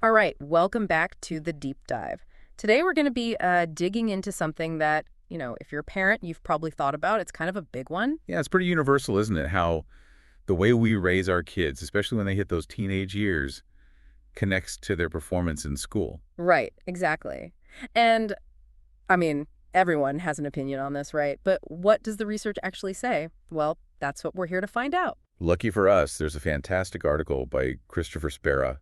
All right, welcome back to the deep dive. Today we're going to be digging into something that, if you're a parent, you've probably thought about. It's kind of a big one. Yeah, it's pretty universal, isn't it? How the way we raise our kids, especially when they hit those teenage years, connects to their performance in school. Right, exactly. And I mean, everyone has an opinion on this, right? But what does the research actually say? Well, that's what we're here to find out. Lucky for us, there's a fantastic article by Christopher Spera.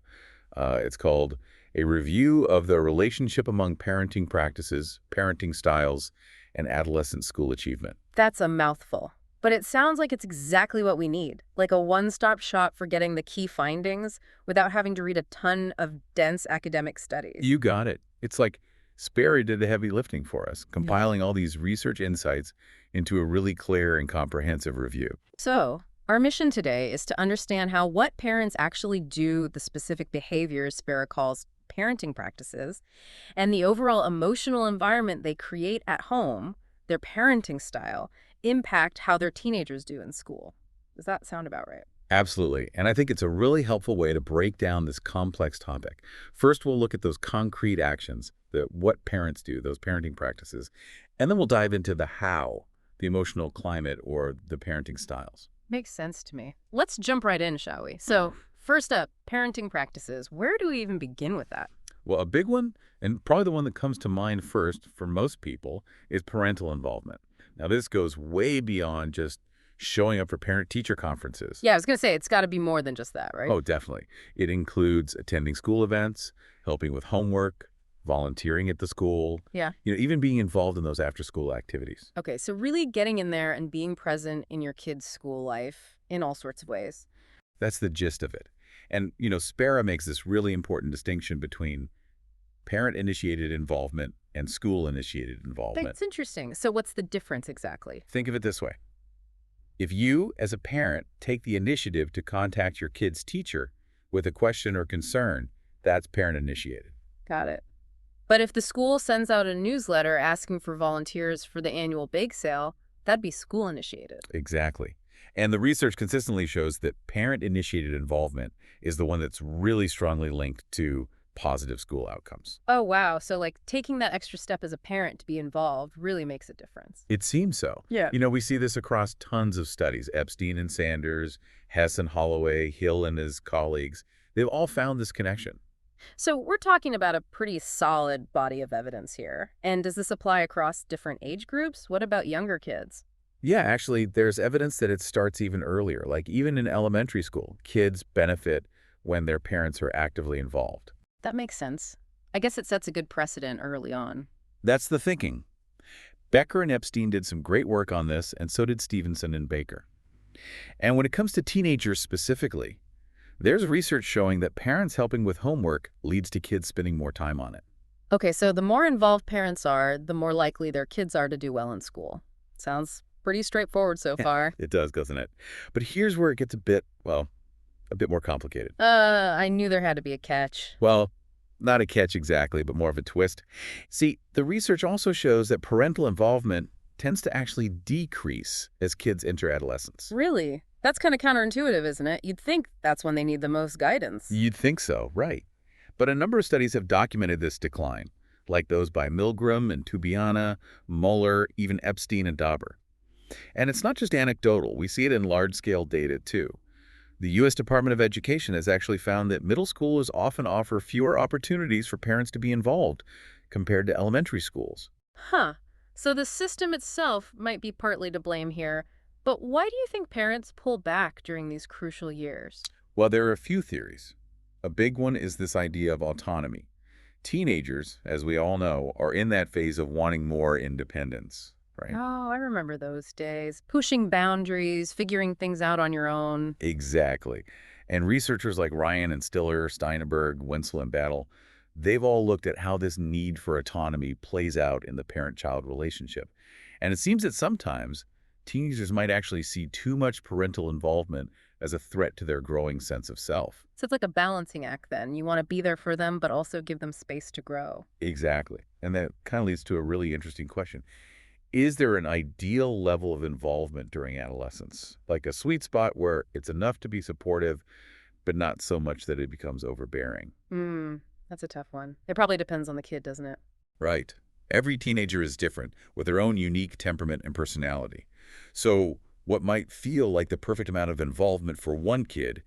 It's called A Review of the Relationship Among Parenting Practices, Parenting Styles, and Adolescent School Achievement. That's a mouthful. But it sounds like it's exactly what we need, like a one-stop shop for getting the key findings without having to read a ton of dense academic studies. You got it. It's like Sperry did the heavy lifting for us, Yeah. compiling all these research insights into a really clear and comprehensive review. So, our mission today is to understand how what parents actually do, the specific behaviors Spera calls parenting practices, and the overall emotional environment they create at home, their parenting style, impact how their teenagers do in school. Does that sound about right? Absolutely. And I think it's a really helpful way to break down this complex topic. First, we'll look at those concrete actions, what parents do, those parenting practices, and then we'll dive into the how, the emotional climate or the parenting styles. Makes sense to me. Let's jump right in, shall we? So, first up, parenting practices. Where do we even begin with that? Well, a big one, and probably the one that comes to mind first for most people, is parental involvement. Now, this goes way beyond just showing up for parent-teacher conferences. Yeah, I was going to say, it's got to be more than just that, right? Oh, definitely. It includes attending school events, helping with homework, volunteering at the school, Yeah. even being involved in those after-school activities. Okay, so really getting in there and being present in your kid's school life in all sorts of ways. That's the gist of it. And, Spera makes this really important distinction between parent-initiated involvement and school-initiated involvement. That's interesting. So what's the difference exactly? Think of it this way. If you, as a parent, take the initiative to contact your kid's teacher with a question or concern, that's parent-initiated. Got it. But if the school sends out a newsletter asking for volunteers for the annual bake sale, that'd be school initiated. Exactly. And the research consistently shows that parent-initiated involvement is the one that's really strongly linked to positive school outcomes. Oh, wow. So like taking that extra step as a parent to be involved really makes a difference. It seems so. Yeah. We see this across tons of studies. Epstein and Sanders, Hess and Holloway, Hill and his colleagues, they've all found this connection. So we're talking about a pretty solid body of evidence here. And does this apply across different age groups? What about younger kids? Yeah, actually, there's evidence that it starts even earlier. Like even in elementary school, kids benefit when their parents are actively involved. That makes sense. I guess it sets a good precedent early on. That's the thinking. Becker and Epstein did some great work on this, and so did Stevenson and Baker. And when it comes to teenagers specifically, there's research showing that parents helping with homework leads to kids spending more time on it. Okay, so the more involved parents are, the more likely their kids are to do well in school. Sounds pretty straightforward so far. It does, doesn't it? But here's where it gets a bit more complicated. I knew there had to be a catch. Well, not a catch exactly, but more of a twist. See, the research also shows that parental involvement tends to actually decrease as kids enter adolescence. Really? That's kind of counterintuitive, isn't it? You'd think that's when they need the most guidance. You'd think so, right. But a number of studies have documented this decline, like those by Milgram and Tubiana, Muller, even Epstein and Dauber. And it's not just anecdotal. We see it in large-scale data, too. The U.S. Department of Education has actually found that middle schools often offer fewer opportunities for parents to be involved compared to elementary schools. Huh. So the system itself might be partly to blame here. But why do you think parents pull back during these crucial years? Well, there are a few theories. A big one is this idea of autonomy. Teenagers, as we all know, are in that phase of wanting more independence, right? Oh, I remember those days. Pushing boundaries, figuring things out on your own. Exactly. And researchers like Ryan and Stiller, Steineberg, Wenzel and Battle, they've all looked at how this need for autonomy plays out in the parent-child relationship. And it seems that sometimes teenagers might actually see too much parental involvement as a threat to their growing sense of self. So it's like a balancing act then. You want to be there for them, but also give them space to grow. Exactly. And that kind of leads to a really interesting question. Is there an ideal level of involvement during adolescence? Like a sweet spot where it's enough to be supportive, but not so much that it becomes overbearing. Hmm, that's a tough one. It probably depends on the kid, doesn't it? Right. Every teenager is different, with their own unique temperament and personality. So what might feel like the perfect amount of involvement for one kid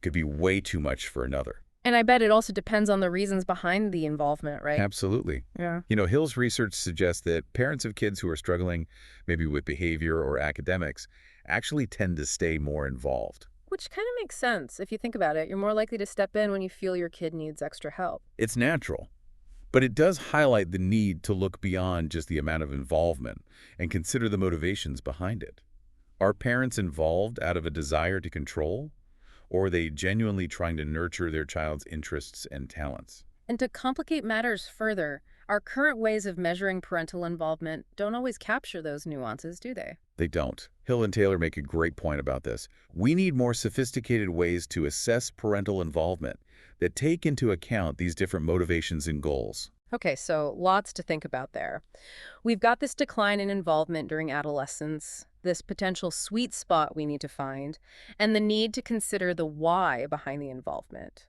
could be way too much for another. And I bet it also depends on the reasons behind the involvement, right? Absolutely. Yeah. Hill's research suggests that parents of kids who are struggling, maybe with behavior or academics, actually tend to stay more involved. Which kind of makes sense. If you think about it, you're more likely to step in when you feel your kid needs extra help. It's natural, but it does highlight the need to look beyond just the amount of involvement and consider the motivations behind it. Are parents involved out of a desire to control, or are they genuinely trying to nurture their child's interests and talents? And to complicate matters further, our current ways of measuring parental involvement don't always capture those nuances, do they? They don't. Hill and Taylor make a great point about this. We need more sophisticated ways to assess parental involvement that take into account these different motivations and goals. Okay, so lots to think about there. We've got this decline in involvement during adolescence, this potential sweet spot we need to find, and the need to consider the why behind the involvement.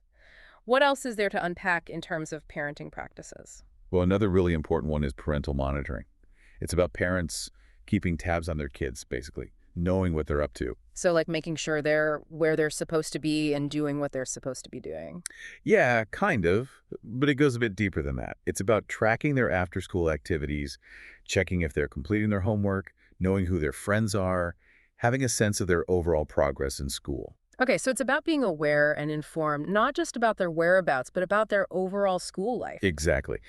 What else is there to unpack in terms of parenting practices? Well, another really important one is parental monitoring. It's about parents keeping tabs on their kids, basically, knowing what they're up to. So, like making sure they're where they're supposed to be and doing what they're supposed to be doing. Yeah, kind of, but it goes a bit deeper than that. It's about tracking their after-school activities, checking if they're completing their homework, knowing who their friends are, having a sense of their overall progress in school. Okay, so it's about being aware and informed, not just about their whereabouts, but about their overall school life. Exactly.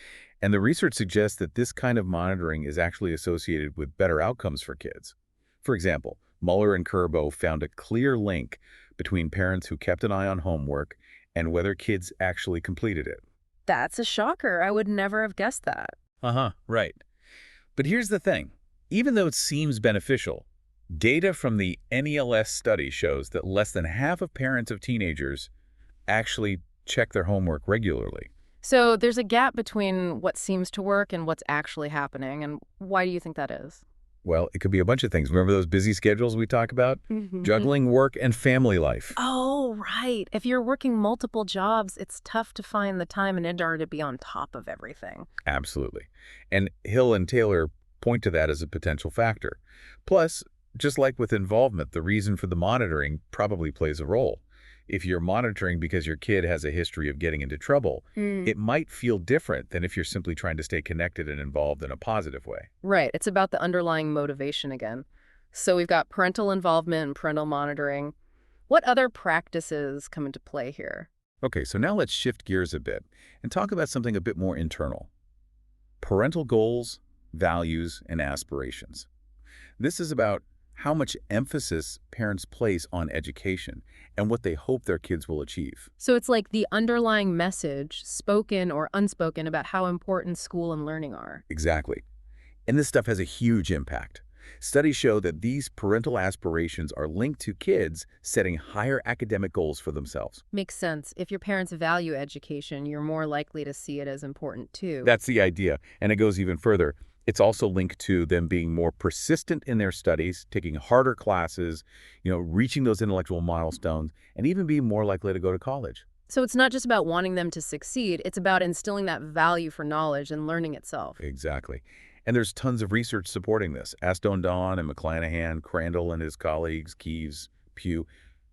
And the research suggests that this kind of monitoring is actually associated with better outcomes for kids. For example, Muller and Kerbo found a clear link between parents who kept an eye on homework and whether kids actually completed it. That's a shocker. I would never have guessed that. Uh-huh, right. But here's the thing. Even though it seems beneficial, data from the NELS study shows that less than half of parents of teenagers actually check their homework regularly. So there's a gap between what seems to work and what's actually happening. And why do you think that is? Well, it could be a bunch of things. Remember those busy schedules we talk about? Mhm. Juggling work and family life. Oh, right. If you're working multiple jobs, it's tough to find the time and energy to be on top of everything. Absolutely. And Hill and Taylor point to that as a potential factor. Plus, just like with involvement, the reason for the monitoring probably plays a role. If you're monitoring because your kid has a history of getting into trouble, it might feel different than if you're simply trying to stay connected and involved in a positive way. Right. It's about the underlying motivation again. So we've got parental involvement and parental monitoring. What other practices come into play here? Okay, so now let's shift gears a bit and talk about something a bit more internal. Parental goals, values, and aspirations. This is about how much emphasis parents place on education and what they hope their kids will achieve. So it's like the underlying message, spoken or unspoken, about how important school and learning are. Exactly. And this stuff has a huge impact. Studies show that these parental aspirations are linked to kids setting higher academic goals for themselves. Makes sense. If your parents value education, you're more likely to see it as important too. That's the idea. And it goes even further. It's also linked to them being more persistent in their studies, taking harder classes, reaching those intellectual milestones, and even being more likely to go to college. So it's not just about wanting them to succeed, it's about instilling that value for knowledge and learning itself. Exactly. And there's tons of research supporting this. Aston Dawn and McClanahan, Crandall and his colleagues, Keyes, Pugh,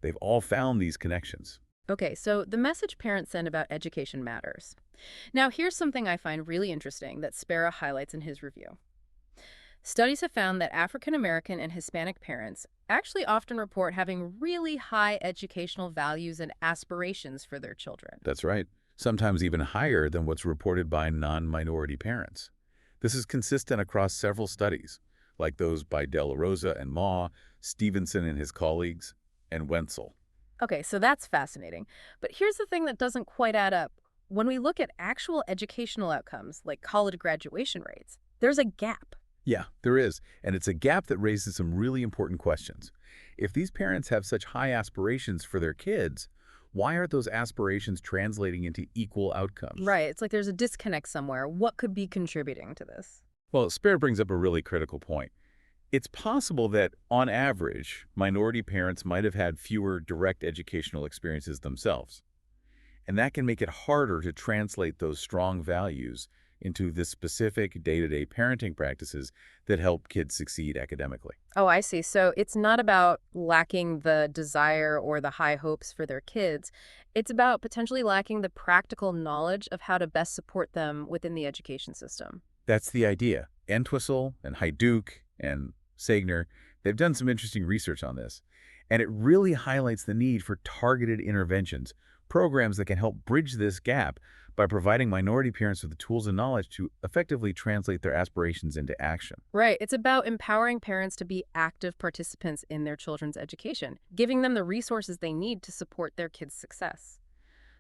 they've all found these connections. Okay, so the message parents send about education matters. Now, here's something I find really interesting that Spera highlights in his review. Studies have found that African American and Hispanic parents actually often report having really high educational values and aspirations for their children. That's right. Sometimes even higher than what's reported by non-minority parents. This is consistent across several studies, like those by De La Rosa and Ma, Stevenson and his colleagues, and Wenzel. Okay, so that's fascinating. But here's the thing that doesn't quite add up. When we look at actual educational outcomes, like college graduation rates, there's a gap. Yeah, there is. And it's a gap that raises some really important questions. If these parents have such high aspirations for their kids, why aren't those aspirations translating into equal outcomes? Right, it's like there's a disconnect somewhere. What could be contributing to this? Well, Spare brings up a really critical point. It's possible that, on average, minority parents might have had fewer direct educational experiences themselves, and that can make it harder to translate those strong values into the specific day-to-day parenting practices that help kids succeed academically. Oh, I see. So it's not about lacking the desire or the high hopes for their kids. It's about potentially lacking the practical knowledge of how to best support them within the education system. That's the idea. Entwistle and Hajduk and Sagner, they've done some interesting research on this, and it really highlights the need for targeted interventions, programs that can help bridge this gap by providing minority parents with the tools and knowledge to effectively translate their aspirations into action. Right. It's about empowering parents to be active participants in their children's education, giving them the resources they need to support their kids' success.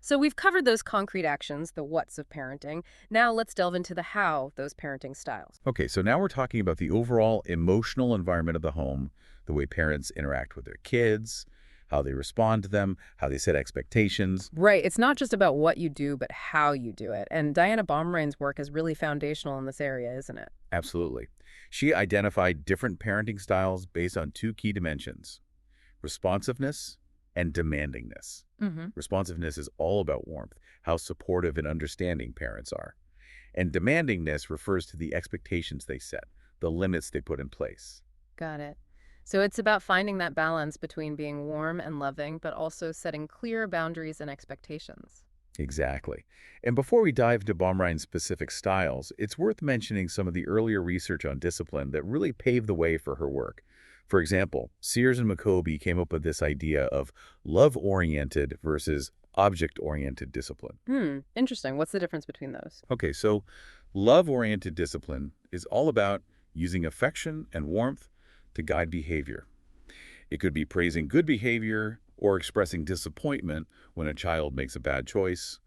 So we've covered those concrete actions, the what's of parenting. Now let's delve into the how, those parenting styles. Okay, so now we're talking about the overall emotional environment of the home, the way parents interact with their kids, how they respond to them, how they set expectations. Right. It's not just about what you do, but how you do it. And Diana Baumrein's work is really foundational in this area, isn't it? Absolutely. She identified different parenting styles based on two key dimensions: responsiveness and demandingness. Mm-hmm. Responsiveness is all about warmth, how supportive and understanding parents are. And demandingness refers to the expectations they set, the limits they put in place. Got it. So it's about finding that balance between being warm and loving, but also setting clear boundaries and expectations. Exactly. And before we dive into Baumrein's specific styles, it's worth mentioning some of the earlier research on discipline that really paved the way for her work. For example, Sears and McCoby came up with this idea of love-oriented versus object-oriented discipline. Interesting. What's the difference between those? Okay, so love-oriented discipline is all about using affection and warmth to guide behavior. It could be praising good behavior or expressing disappointment when a child makes a bad choice.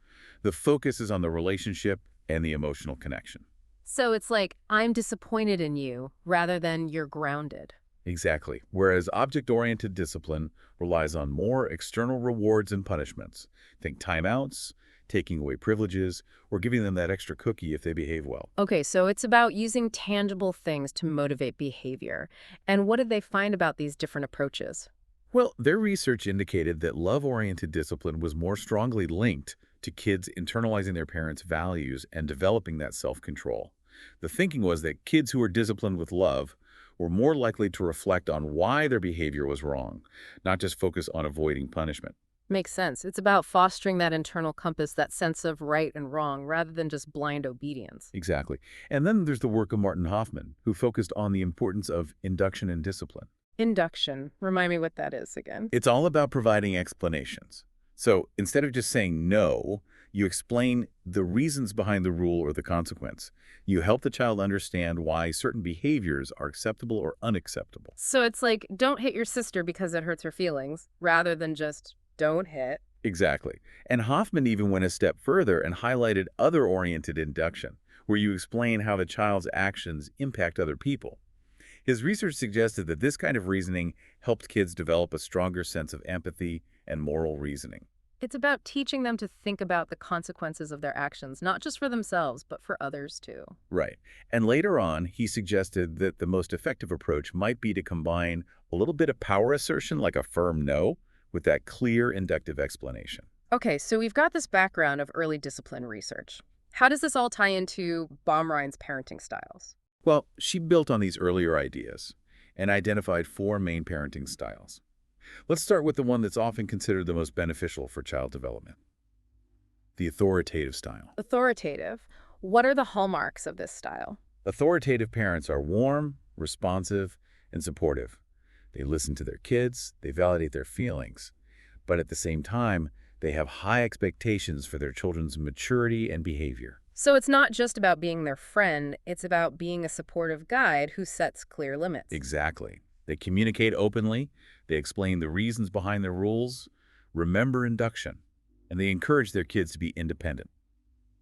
The focus is on the relationship and the emotional connection. So it's like, I'm disappointed in you rather than you're grounded. Exactly. Whereas object-oriented discipline relies on more external rewards and punishments. Think timeouts, taking away privileges, or giving them that extra cookie if they behave well. Okay, so it's about using tangible things to motivate behavior. And what did they find about these different approaches? Well, their research indicated that love-oriented discipline was more strongly linked to kids internalizing their parents' values and developing that self-control. The thinking was that kids who were disciplined with love were more likely to reflect on why their behavior was wrong, not just focus on avoiding punishment. Makes sense. It's about fostering that internal compass, that sense of right and wrong, rather than just blind obedience. Exactly. And then there's the work of Martin Hoffman, who focused on the importance of induction and discipline. Induction. Remind me what that is again. It's all about providing explanations. So instead of just saying no, you explain the reasons behind the rule or the consequence. You help the child understand why certain behaviors are acceptable or unacceptable. So it's like, don't hit your sister because it hurts her feelings, rather than just don't hit. Exactly. And Hoffman even went a step further and highlighted other-oriented induction, where you explain how the child's actions impact other people. His research suggested that this kind of reasoning helped kids develop a stronger sense of empathy and moral reasoning. It's about teaching them to think about the consequences of their actions, not just for themselves, but for others too. Right. And later on, he suggested that the most effective approach might be to combine a little bit of power assertion, like a firm no, with that clear inductive explanation. Okay, so we've got this background of early discipline research. How does this all tie into Baumrein's parenting styles? Well, she built on these earlier ideas and identified four main parenting styles. Let's start with the one that's often considered the most beneficial for child development: the authoritative style. Authoritative. What are the hallmarks of this style? Authoritative parents are warm, responsive, and supportive. They listen to their kids, they validate their feelings, but at the same time, they have high expectations for their children's maturity and behavior. So it's not just about being their friend, it's about being a supportive guide who sets clear limits. Exactly. They communicate openly, they explain the reasons behind their rules, remember induction, and they encourage their kids to be independent.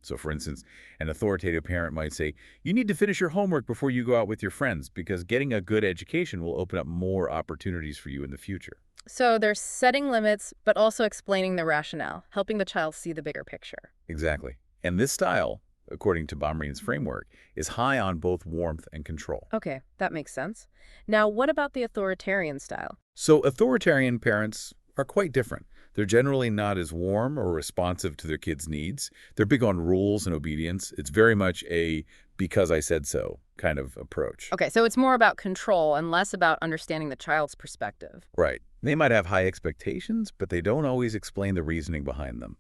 So, for instance, an authoritative parent might say, you need to finish your homework before you go out with your friends because getting a good education will open up more opportunities for you in the future. So they're setting limits, but also explaining the rationale, helping the child see the bigger picture. Exactly. And this style, according to Baumrien's framework, is high on both warmth and control. Okay, that makes sense. Now, what about the authoritarian style? So authoritarian parents are quite different. They're generally not as warm or responsive to their kids' needs. They're big on rules and obedience. It's very much a because I said so kind of approach. Okay, so it's more about control and less about understanding the child's perspective. Right. They might have high expectations, but they don't always explain the reasoning behind them.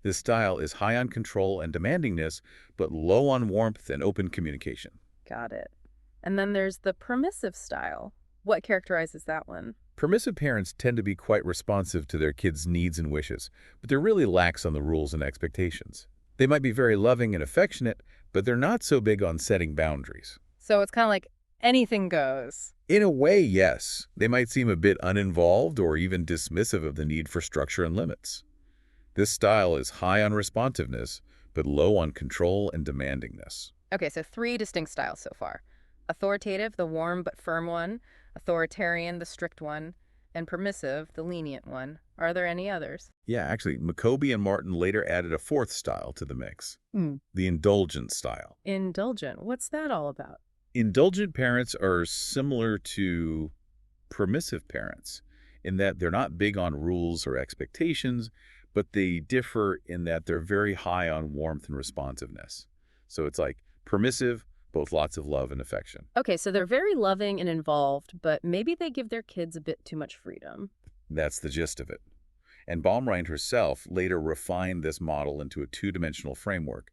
This style is high on control and demandingness, but low on warmth and open communication. Got it. And then there's the permissive style. What characterizes that one? Permissive parents tend to be quite responsive to their kids' needs and wishes, but they're really lax on the rules and expectations. They might be very loving and affectionate, but they're not so big on setting boundaries. So it's kind of like anything goes. In a way, yes. They might seem a bit uninvolved or even dismissive of the need for structure and limits. This style is high on responsiveness, but low on control and demandingness. Okay, so three distinct styles so far. Authoritative, the warm but firm one. Authoritarian, the strict one. And permissive, the lenient one. Are there any others? Yeah, actually, McCoby and Martin later added a fourth style to the mix, the indulgent style. Indulgent. What's that all about? Indulgent parents are similar to permissive parents in that they're not big on rules or expectations, but they differ in that they're very high on warmth and responsiveness. So it's like permissive, both lots of love and affection. Okay, so they're very loving and involved, but maybe they give their kids a bit too much freedom. That's the gist of it. And Baumrind herself later refined this model into a two-dimensional framework,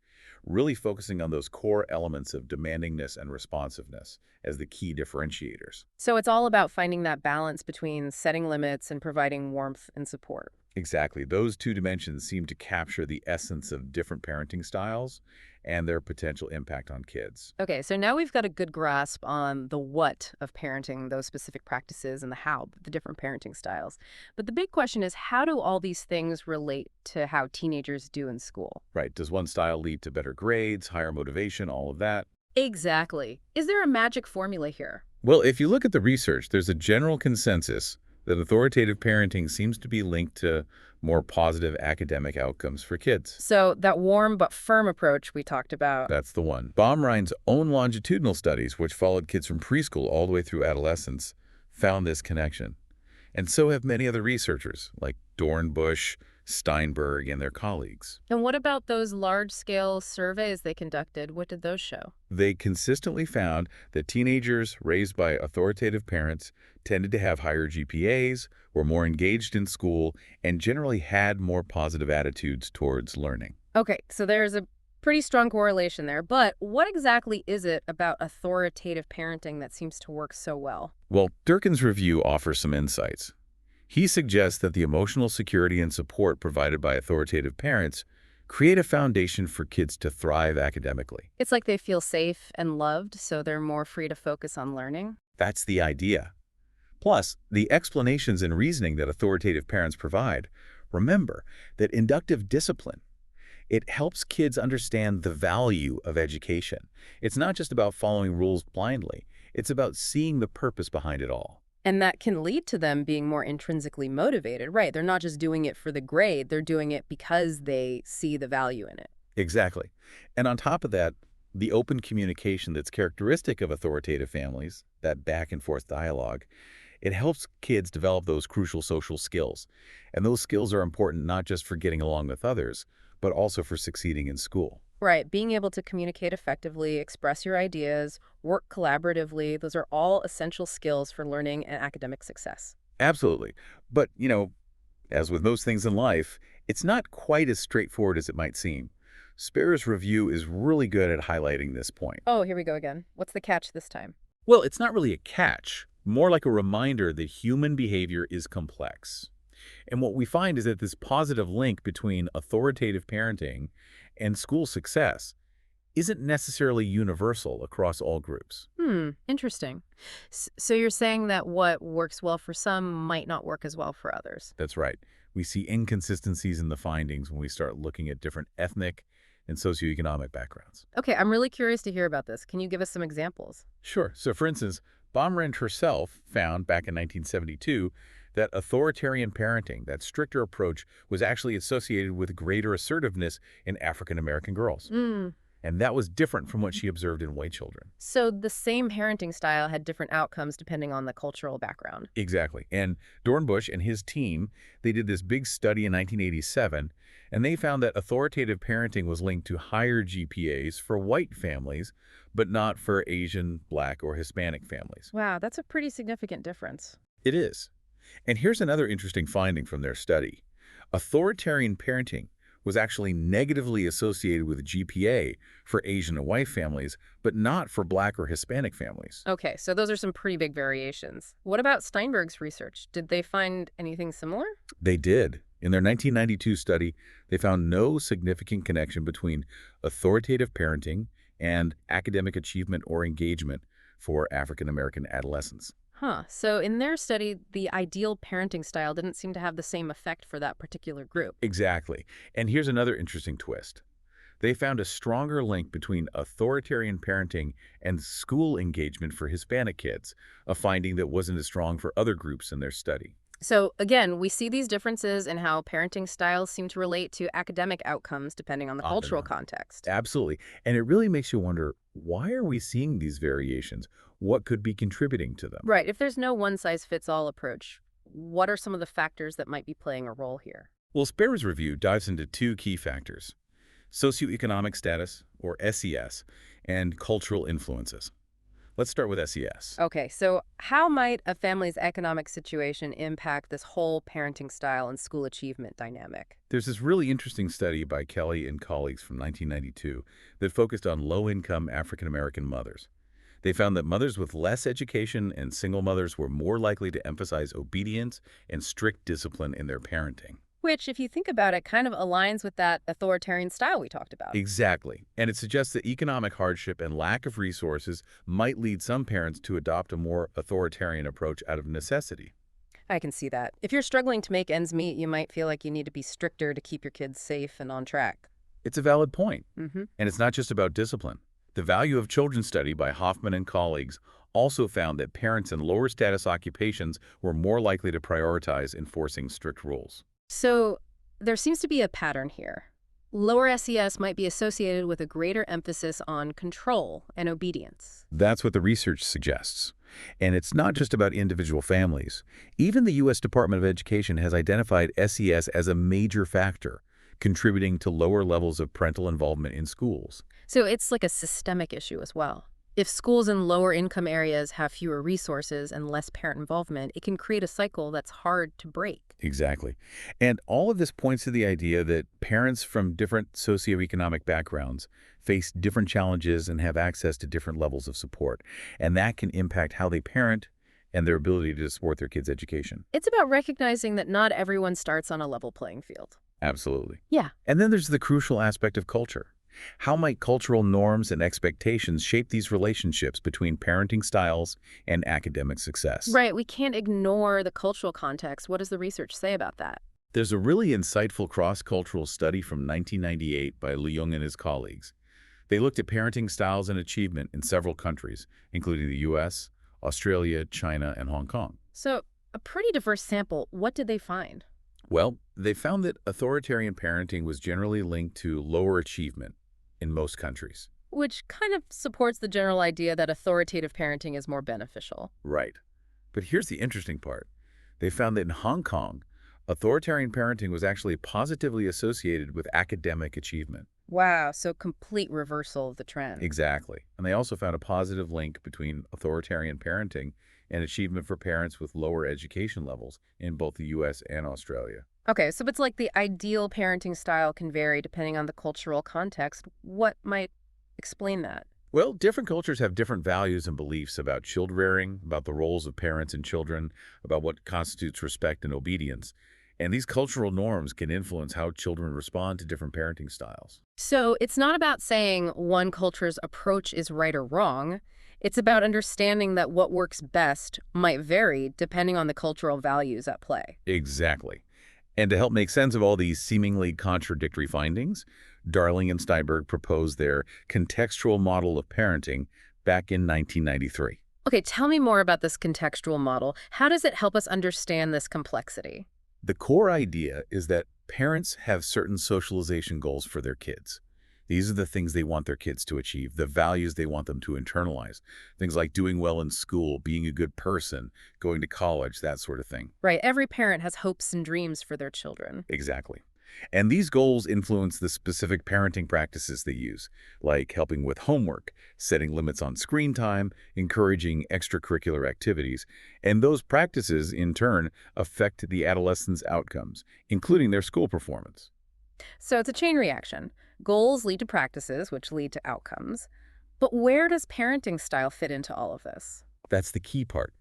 really focusing on those core elements of demandingness and responsiveness as the key differentiators. So it's all about finding that balance between setting limits and providing warmth and support. Exactly. Those two dimensions seem to capture the essence of different parenting styles and their potential impact on kids. Okay, so now we've got a good grasp on the what of parenting, those specific practices, and the how, the different parenting styles. But the big question is, how do all these things relate to how teenagers do in school? Right. Does one style lead to better grades, higher motivation, all of that? Exactly. Is there a magic formula here? Well, if you look at the research, there's a general consensus that authoritative parenting seems to be linked to more positive academic outcomes for kids. So that warm but firm approach we talked about. That's the one. Baumrind's own longitudinal studies, which followed kids from preschool all the way through adolescence, found this connection. And so have many other researchers, like Dornbush, Steinberg, and their colleagues. And what about those large-scale surveys they conducted? What did those show? They consistently found that teenagers raised by authoritative parents tended to have higher GPAs, were more engaged in school, and generally had more positive attitudes towards learning. Okay, so there's a pretty strong correlation there. But what exactly is it about authoritative parenting that seems to work so well? Well, Durkin's review offers some insights. He suggests that the emotional security and support provided by authoritative parents create a foundation for kids to thrive academically. It's like they feel safe and loved, so they're more free to focus on learning. That's the idea. Plus, the explanations and reasoning that authoritative parents provide, remember that inductive discipline, it helps kids understand the value of education. It's not just about following rules blindly. It's about seeing the purpose behind it all. And that can lead to them being more intrinsically motivated, right? They're not just doing it for the grade, they're doing it because they see the value in it. Exactly. And on top of that, the open communication that's characteristic of authoritative families, that back and forth dialogue, it helps kids develop those crucial social skills. And those skills are important not just for getting along with others, but also for succeeding in school. Right, being able to communicate effectively, express your ideas, work collaboratively, those are all essential skills for learning and academic success. Absolutely. But, as with most things in life, it's not quite as straightforward as it might seem. Sparrow's review is really good at highlighting this point. Oh, here we go again. What's the catch this time? Well, it's not really a catch, more like a reminder that human behavior is complex. And what we find is that this positive link between authoritative parenting and school success isn't necessarily universal across all groups. Interesting. So you're saying that what works well for some might not work as well for others. That's right. We see inconsistencies in the findings when we start looking at different ethnic and socioeconomic backgrounds. Okay, I'm really curious to hear about this. Can you give us some examples? Sure. So for instance, Baumrind herself found back in 1972 that authoritarian parenting, that stricter approach, was actually associated with greater assertiveness in African American girls. and that was different from what she observed in white children. So the same parenting style had different outcomes depending on the cultural background. Exactly. And Dornbush and his team, they did this big study in 1987, and they found that authoritative parenting was linked to higher GPAs for white families, but not for Asian, Black, or Hispanic families. Wow, that's a pretty significant difference. It is. And here's another interesting finding from their study. Authoritarian parenting was actually negatively associated with GPA for Asian and white families, but not for Black or Hispanic families. Okay, so those are some pretty big variations. What about Steinberg's research? Did they find anything similar? They did. In their 1992 study, they found no significant connection between authoritative parenting and academic achievement or engagement for African American adolescents. Huh. So in their study, the ideal parenting style didn't seem to have the same effect for that particular group. Exactly. And here's another interesting twist. They found a stronger link between authoritarian parenting and school engagement for Hispanic kids, a finding that wasn't as strong for other groups in their study. So again, we see these differences in how parenting styles seem to relate to academic outcomes depending on the On and cultural on. context. Absolutely. And it really makes you wonder, why are we seeing these variations? What could be contributing to them? Right. If there's no one-size-fits-all approach, what are some of the factors that might be playing a role here? Well, Sparrow's review dives into two key factors: socioeconomic status, or SES, and cultural influences. Let's start with SES. Okay, so how might a family's economic situation impact this whole parenting style and school achievement dynamic? There's this really interesting study by Kelly and colleagues from 1992 that focused on low-income African-American mothers. They found that mothers with less education and single mothers were more likely to emphasize obedience and strict discipline in their parenting. Which, if you think about it, kind of aligns with that authoritarian style we talked about. Exactly. And it suggests that economic hardship and lack of resources might lead some parents to adopt a more authoritarian approach out of necessity. I can see that. If you're struggling to make ends meet, you might feel like you need to be stricter to keep your kids safe and on track. It's a valid point. Mm-hmm. And it's not just about discipline. The Value of Children study by Hoffman and colleagues also found that parents in lower status occupations were more likely to prioritize enforcing strict rules. So there seems to be a pattern here. Lower SES might be associated with a greater emphasis on control and obedience. That's what the research suggests. And it's not just about individual families. Even the U.S. Department of Education has identified SES as a major factor, contributing to lower levels of parental involvement in schools. So it's like a systemic issue as well. If schools in lower income areas have fewer resources and less parent involvement, it can create a cycle that's hard to break. Exactly. And all of this points to the idea that parents from different socioeconomic backgrounds face different challenges and have access to different levels of support. And that can impact how they parent and their ability to support their kids' education. It's about recognizing that not everyone starts on a level playing field. Absolutely. Yeah. And then there's the crucial aspect of culture. How might cultural norms and expectations shape these relationships between parenting styles and academic success? Right. We can't ignore the cultural context. What does the research say about that? There's a really insightful cross-cultural study from 1998 by Leung and his colleagues. They looked at parenting styles and achievement in several countries, including the U.S., Australia, China, and Hong Kong. So a pretty diverse sample. What did they find? Well, they found that authoritarian parenting was generally linked to lower achievement in most countries. Which kind of supports the general idea that authoritative parenting is more beneficial. Right. But here's the interesting part. They found that in Hong Kong, authoritarian parenting was actually positively associated with academic achievement. Wow, so complete reversal of the trend. Exactly. And they also found a positive link between authoritarian parenting and achievement for parents with lower education levels in both the U.S. and Australia. Okay, so it's like the ideal parenting style can vary depending on the cultural context. What might explain that? Well, different cultures have different values and beliefs about child rearing, about the roles of parents and children, about what constitutes respect and obedience. And these cultural norms can influence how children respond to different parenting styles. So it's not about saying one culture's approach is right or wrong. It's about understanding that what works best might vary depending on the cultural values at play. Exactly. And to help make sense of all these seemingly contradictory findings, Darling and Steinberg proposed their contextual model of parenting back in 1993. Okay, tell me more about this contextual model. How does it help us understand this complexity? The core idea is that parents have certain socialization goals for their kids. These are the things they want their kids to achieve, the values they want them to internalize. Things like doing well in school, being a good person, going to college, that sort of thing. Right, every parent has hopes and dreams for their children. Exactly. And these goals influence the specific parenting practices they use, like helping with homework, setting limits on screen time, encouraging extracurricular activities. And those practices, in turn, affect the adolescent's outcomes, including their school performance. So it's a chain reaction. Goals lead to practices, which lead to outcomes. But where does parenting style fit into all of this? That's the key part.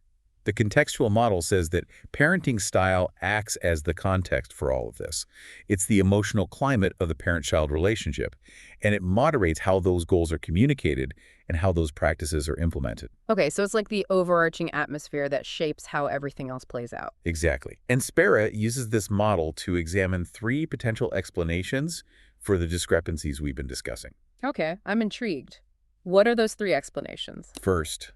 The contextual model says that parenting style acts as the context for all of this. It's the emotional climate of the parent-child relationship, and it moderates how those goals are communicated and how those practices are implemented. Okay, so it's like the overarching atmosphere that shapes how everything else plays out. Exactly. And Spera uses this model to examine three potential explanations for the discrepancies we've been discussing. Okay, I'm intrigued. What are those three explanations? First,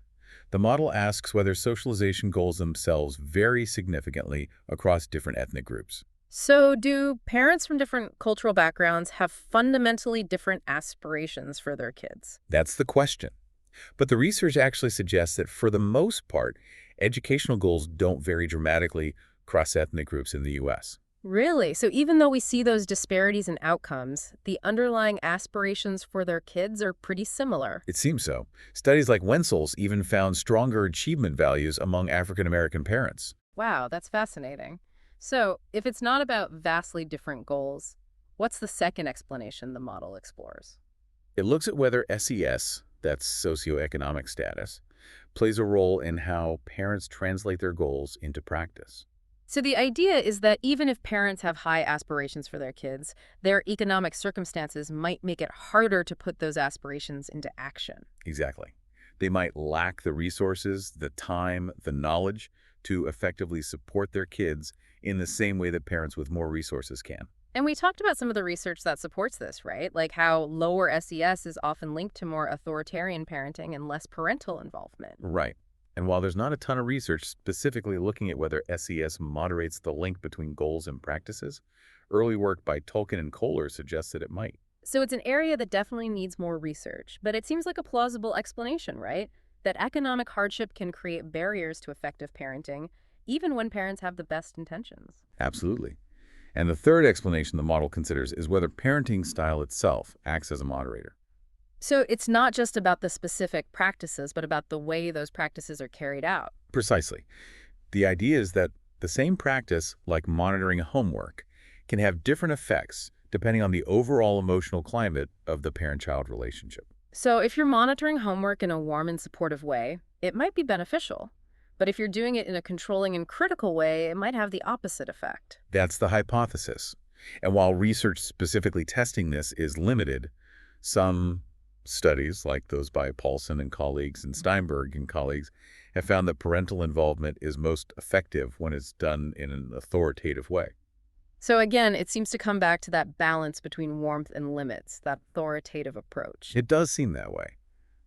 the model asks whether socialization goals themselves vary significantly across different ethnic groups. So do parents from different cultural backgrounds have fundamentally different aspirations for their kids? That's the question. But the research actually suggests that for the most part, educational goals don't vary dramatically across ethnic groups in the U.S. Really? So even though we see those disparities in outcomes, the underlying aspirations for their kids are pretty similar. It seems so. Studies like Wenzel's even found stronger achievement values among African American parents. Wow, that's fascinating. So if it's not about vastly different goals, what's the second explanation the model explores? It looks at whether SES, that's socioeconomic status, plays a role in how parents translate their goals into practice. So the idea is that even if parents have high aspirations for their kids, their economic circumstances might make it harder to put those aspirations into action. Exactly. They might lack the resources, the time, the knowledge to effectively support their kids in the same way that parents with more resources can. And we talked about some of the research that supports this, right? Like how lower SES is often linked to more authoritarian parenting and less parental involvement. Right. And while there's not a ton of research specifically looking at whether SES moderates the link between goals and practices, early work by Tolkien and Kohler suggests that it might. So it's an area that definitely needs more research, but it seems like a plausible explanation, right? That economic hardship can create barriers to effective parenting, even when parents have the best intentions. Absolutely. And the third explanation the model considers is whether parenting style itself acts as a moderator. So it's not just about the specific practices, but about the way those practices are carried out. Precisely. The idea is that the same practice, like monitoring homework, can have different effects depending on the overall emotional climate of the parent-child relationship. So if you're monitoring homework in a warm and supportive way, it might be beneficial. But if you're doing it in a controlling and critical way, it might have the opposite effect. That's the hypothesis. And while research specifically testing this is limited, some studies, like those by Paulson and colleagues and Steinberg and colleagues, have found that parental involvement is most effective when it's done in an authoritative way. So again, it seems to come back to that balance between warmth and limits, that authoritative approach. It does seem that way.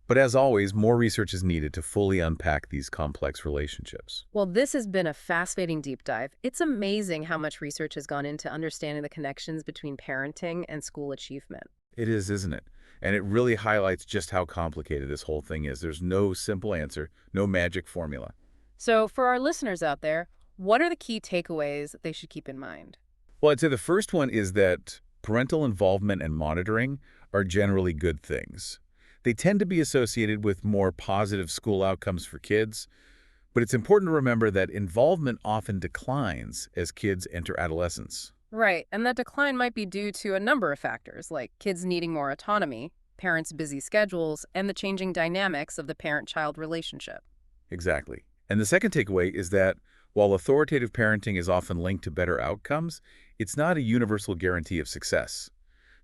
But as always, more research is needed to fully unpack these complex relationships. Well, this has been a fascinating deep dive. It's amazing how much research has gone into understanding the connections between parenting and school achievement. It is, isn't it? And it really highlights just how complicated this whole thing is. There's no simple answer, no magic formula. So for our listeners out there, what are the key takeaways that they should keep in mind? Well, I'd say the first one is that parental involvement and monitoring are generally good things. They tend to be associated with more positive school outcomes for kids, but it's important to remember that involvement often declines as kids enter adolescence. Right, and that decline might be due to a number of factors, like kids needing more autonomy, parents' busy schedules, and the changing dynamics of the parent-child relationship. Exactly. And the second takeaway is that while authoritative parenting is often linked to better outcomes, it's not a universal guarantee of success.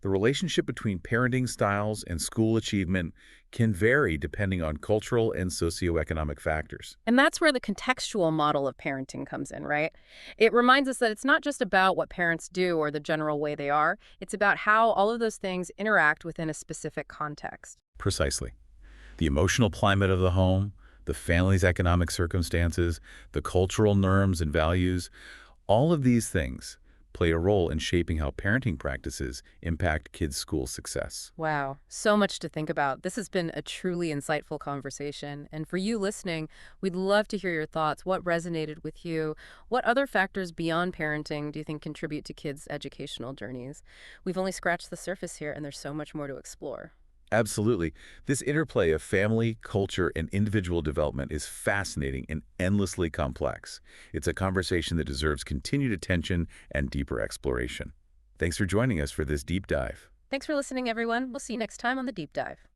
The relationship between parenting styles and school achievement can vary depending on cultural and socioeconomic factors. And that's where the contextual model of parenting comes in, right? It reminds us that it's not just about what parents do or the general way they are. It's about how all of those things interact within a specific context. Precisely. The emotional climate of the home, the family's economic circumstances, the cultural norms and values, all of these things play a role in shaping how parenting practices impact kids' school success. Wow, so much to think about. This has been a truly insightful conversation. And for you listening, we'd love to hear your thoughts. What resonated with you? What other factors beyond parenting do you think contribute to kids' educational journeys? We've only scratched the surface here, and there's so much more to explore. Absolutely. This interplay of family, culture, and individual development is fascinating and endlessly complex. It's a conversation that deserves continued attention and deeper exploration. Thanks for joining us for this deep dive. Thanks for listening, everyone. We'll see you next time on The Deep Dive.